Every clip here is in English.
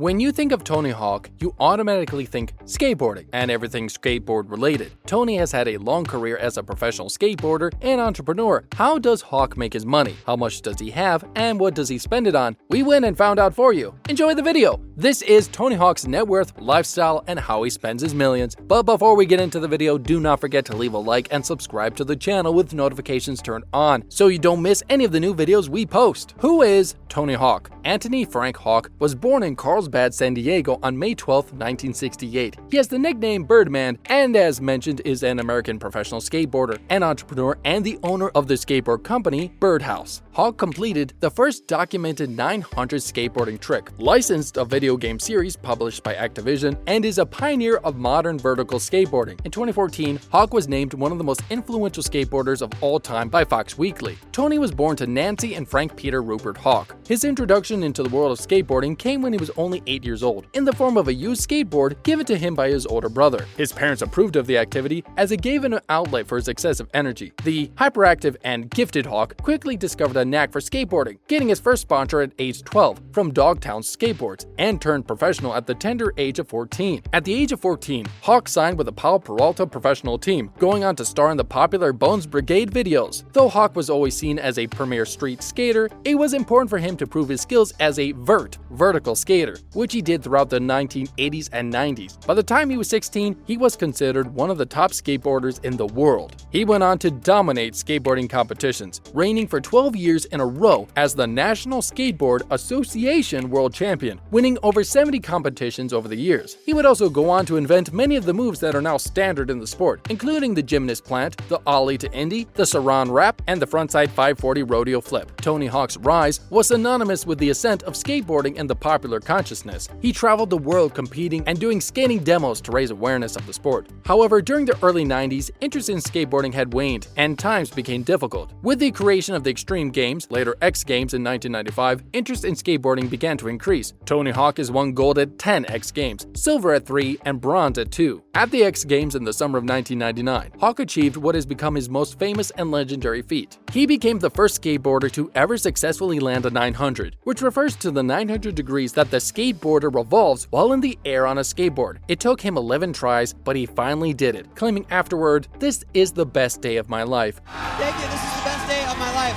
When you think of Tony Hawk, you automatically think skateboarding and everything skateboard related. Tony has had a long career as a professional skateboarder and entrepreneur. How does Hawk make his money? How much does he have? And what does he spend it on? We went and found out for you. Enjoy the video! This is Tony Hawk's net worth, lifestyle, and how he spends his millions. But before we get into the video, do not forget to leave a like and subscribe to the channel with notifications turned on so you don't miss any of the new videos we post. Who is Tony Hawk? Anthony Frank Hawk was born in Carlsbad, San Diego on May 12, 1968. He has the nickname Birdman and, as mentioned, is an American professional skateboarder, an entrepreneur, and the owner of the skateboard company Birdhouse. Hawk completed the first documented 900 skateboarding trick, licensed a video game series published by Activision, and is a pioneer of modern vertical skateboarding. In 2014, Hawk was named one of the most influential skateboarders of all time by Fox Weekly. Tony was born to Nancy and Frank Peter Rupert Hawk. His introduction into the world of skateboarding came when he was only 8 years old, in the form of a used skateboard given to him by his older brother. His parents approved of the activity as it gave him an outlet for his excessive energy. The hyperactive and gifted Hawk quickly discovered a knack for skateboarding, getting his first sponsor at age 12 from Dogtown Skateboards, and turned professional at the tender age of 14. At the age of 14, Hawk signed with the Powell Peralta professional team, going on to star in the popular Bones Brigade videos. Though Hawk was always seen as a premier street skater, it was important for him to prove his skills as a vertical skater, which he did throughout the 1980s and 90s. By the time he was 16, he was considered one of the top skateboarders in the world. He went on to dominate skateboarding competitions, reigning for 12 years in a row as the National Skateboard Association World Champion, winning over 70 competitions over the years. He would also go on to invent many of the moves that are now standard in the sport, including the gymnast plant, the ollie to Indy, the Saran wrap, and the frontside 540 rodeo flip. Tony Hawk's rise was synonymous with the ascent of skateboarding in the popular consciousness. He traveled the world competing and doing skating demos to raise awareness of the sport. However, during the early 90s, interest in skateboarding had waned and times became difficult. With the creation of the Extreme Games, later X Games in 1995, interest in skateboarding began to increase. Tony Hawk has won gold at 10 X Games, silver at 3, and bronze at 2. At the X Games in the summer of 1999, Hawk achieved what has become his most famous and legendary feat. He became the first skateboarder to ever successfully land a 900, which refers to the 900 degrees that the skateboarder revolves while in the air on a skateboard. It took him 11 tries, but he finally did it, claiming afterward, "This is the best day of my life." Thank you, this is the best day of my life.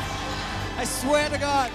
I swear to God.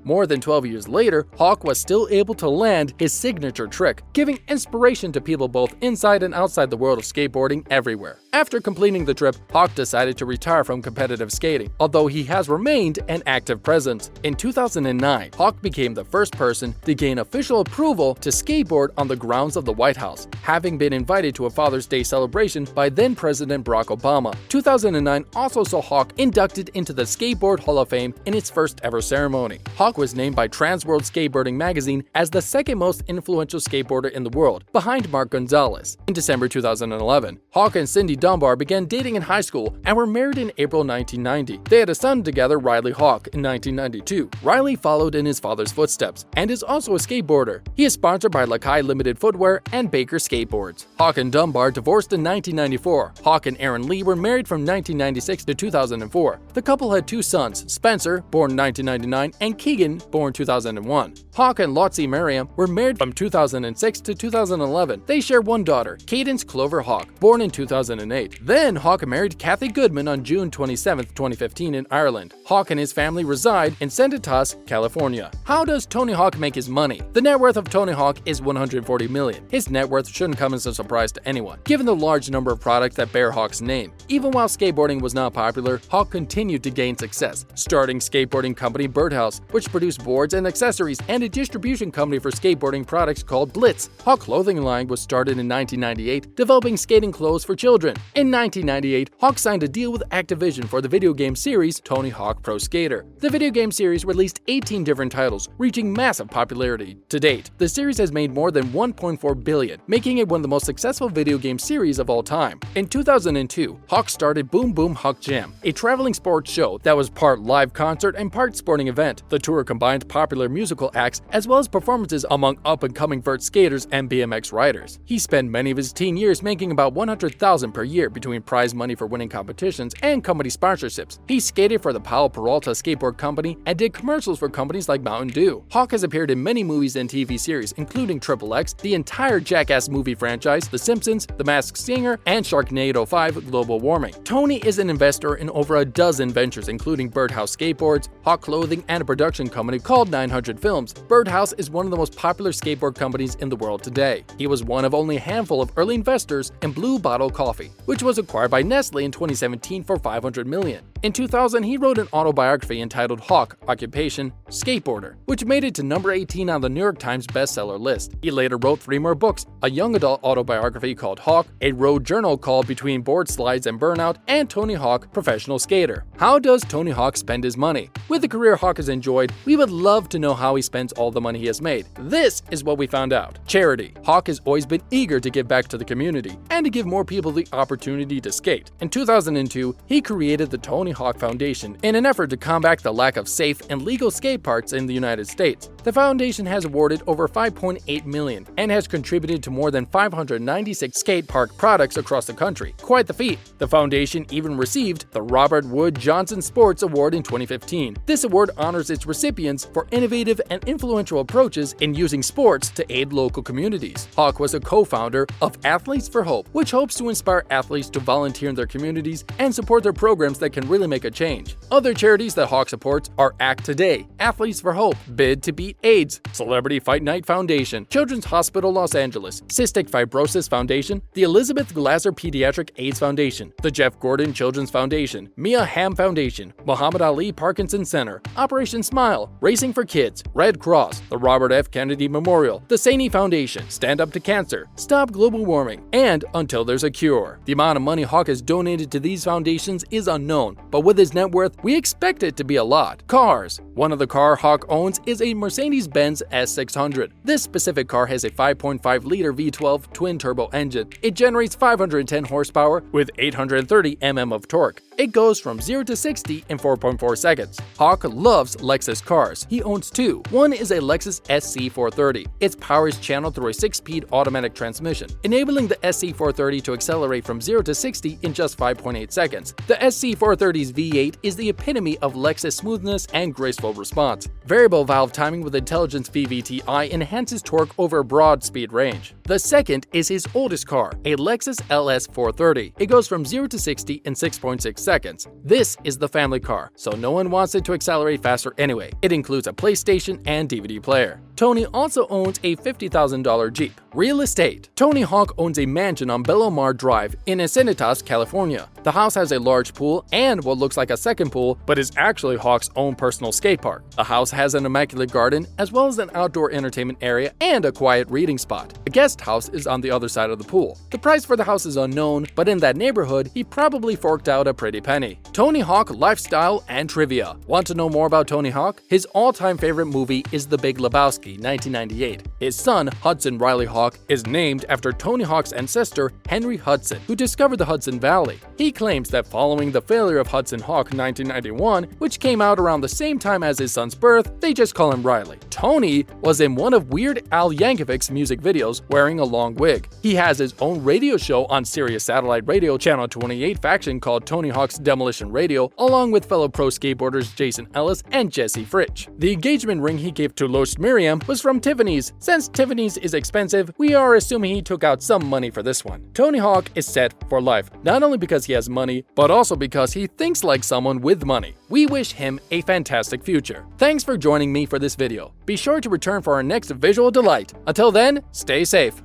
More than 12 years later, Hawk was still able to land his signature trick, giving inspiration to people both inside and outside the world of skateboarding everywhere. After completing the trip, Hawk decided to retire from competitive skating, although he has remained an active presence. In 2009, Hawk became the first person to gain official approval to skateboard on the grounds of the White House, having been invited to a Father's Day celebration by then-President Barack Obama. 2009 also saw Hawk inducted into the Skateboard Hall of Fame in its first ever ceremony. Hawk was named by Transworld Skateboarding magazine as the second most influential skateboarder in the world, behind Mark Gonzalez. In December 2011, Hawk and Cindy Dunbar began dating in high school and were married in April 1990. They had a son together, Riley Hawk, in 1992. Riley followed in his father's footsteps and is also a skateboarder. He is sponsored by Lakai Limited Footwear and Baker Skateboards. Hawk and Dunbar divorced in 1994. Hawk and Aaron Lee were married from 1996 to 2004. The couple had two sons, Spencer, born 1999, and Keegan, born 2001. Hawk and Lotsie Merriam were married from 2006 to 2011. They share one daughter, Cadence Clover Hawk, born in 2008. Then Hawk married Kathy Goodman on June 27, 2015 in Ireland. Hawk and his family reside in Centritas, California. How does Tony Hawk make his money? The net worth of Tony Hawk is $140 million. His net worth shouldn't come as a surprise to anyone, given the large number of products that bear Hawk's name. Even while skateboarding was not popular, Hawk continued to gain success, starting skateboarding company Birdhouse, which produced boards and accessories, and a distribution company for skateboarding products called Blitz. Hawk clothing line was started in 1998, developing skating clothes for children. In 1998, Hawk signed a deal with Activision for the video game series Tony Hawk Pro Skater. The video game series released 18 different titles, reaching massive popularity. To date, the series has made more than $1.4 billion, making it one of the most successful video game series of all time. In 2002, Hawk started Boom Boom Hawk Jam, a traveling sports show that was part live concert and part sporting event. The tour tour combined popular musical acts as well as performances among up-and-coming vert skaters and BMX riders. He spent many of his teen years making about $100,000 per year between prize money for winning competitions and company sponsorships. He skated for the Powell Peralta Skateboard Company and did commercials for companies like Mountain Dew. Hawk has appeared in many movies and TV series, including XXX, the entire Jackass movie franchise, The Simpsons, The Masked Singer, and Sharknado 5 Global Warming. Tony is an investor in over a dozen ventures, including Birdhouse Skateboards, Hawk Clothing, and a production company called 900 Films. Birdhouse is one of the most popular skateboard companies in the world today. He was one of only a handful of early investors in Blue Bottle Coffee, which was acquired by Nestle in 2017 for $500 million. In 2000, he wrote an autobiography entitled Hawk, Occupation, Skateboarder, which made it to number 18 on the New York Times bestseller list. He later wrote 3 more books, a young adult autobiography called Hawk, a road journal called Between Board Slides and Burnout, and Tony Hawk, Professional Skater. How does Tony Hawk spend his money? With the career Hawk has enjoyed, we would love to know how he spends all the money he has made. This is what we found out. Charity. Hawk has always been eager to give back to the community and to give more people the opportunity to skate. In 2002, he created the Tony Hawk Foundation in an effort to combat the lack of safe and legal skate parks in the United States. The foundation has awarded over $5.8 million and has contributed to more than 596 skate park products across the country. Quite the feat. The foundation even received the Robert Wood Johnson Sports Award in 2015. This award honors its recipients for innovative and influential approaches in using sports to aid local communities. Hawk was a co-founder of Athletes for Hope, which hopes to inspire athletes to volunteer in their communities and support their programs that can really make a change. Other charities that Hawk supports are Act Today, Athletes for Hope, Bid to Beat AIDS, Celebrity Fight Night Foundation, Children's Hospital Los Angeles, Cystic Fibrosis Foundation, the Elizabeth Glasser Pediatric AIDS Foundation, the Jeff Gordon Children's Foundation, Mia Hamm Foundation, Muhammad Ali Parkinson Center, Operation Smile, Racing for Kids, Red Cross, the Robert F. Kennedy Memorial, the Saney Foundation, Stand Up to Cancer, Stop Global Warming, and Until There's a Cure. The amount of money Hawk has donated to these foundations is unknown, but with his net worth, we expect it to be a lot. Cars. One of the car Hawk owns is a Mercedes-Benz S600. This specific car has a 5.5-liter V12 twin-turbo engine. It generates 510 horsepower with 830 Nm of torque. It goes from 0 to 60 in 4.4 seconds. Hawk loves Lexus cars. He owns 2. One is a Lexus SC430. Its power is channeled through a 6-speed automatic transmission, enabling the SC430 to accelerate from 0 to 60 in just 5.8 seconds. The SC430's V8 is the epitome of Lexus smoothness and graceful response. Variable valve timing with Intelligence VVT-i enhances torque over a broad speed range. The second is his oldest car, a Lexus LS430. It goes from 0 to 60 in 6.6 seconds. This is the family car, so no one wants it to accelerate faster anyway. It includes a PlayStation and DVD player. Tony also owns a $50,000 Jeep. Real estate. Tony Hawk owns a mansion on Belomar Drive in Encinitas, California. The house has a large pool and what looks like a second pool, but is actually Hawk's own personal skate park. The house has an immaculate garden, as well as an outdoor entertainment area and a quiet reading spot. The guest house is on the other side of the pool. The price for the house is unknown, but in that neighborhood, he probably forked out a pretty penny. Tony Hawk lifestyle and trivia. Want to know more about Tony Hawk? His all-time favorite movie is The Big Lebowski, 1998. His son, Hudson Riley Hawk, is named after Tony Hawk's ancestor, Henry Hudson, who discovered the Hudson Valley. He claims that following the failure of Hudson Hawk 1991, which came out around the same time as his son's birth, they just call him Riley. Tony was in one of Weird Al Yankovic's music videos wearing a long wig. He has his own radio show on Sirius Satellite Radio Channel 28 faction called Tony Hawk's Demolition Radio, along with fellow pro skateboarders Jason Ellis and Jesse Fritsch. The engagement ring he gave to Lois Miriam was from Tiffany's. Since Tiffany's is expensive, we are assuming he took out some money for this one. Tony Hawk is set for life, not only because he has money, but also because he thinks like someone with money. We wish him a fantastic future. Thanks for joining me for this video. Be sure to return for our next visual delight. Until then, stay safe.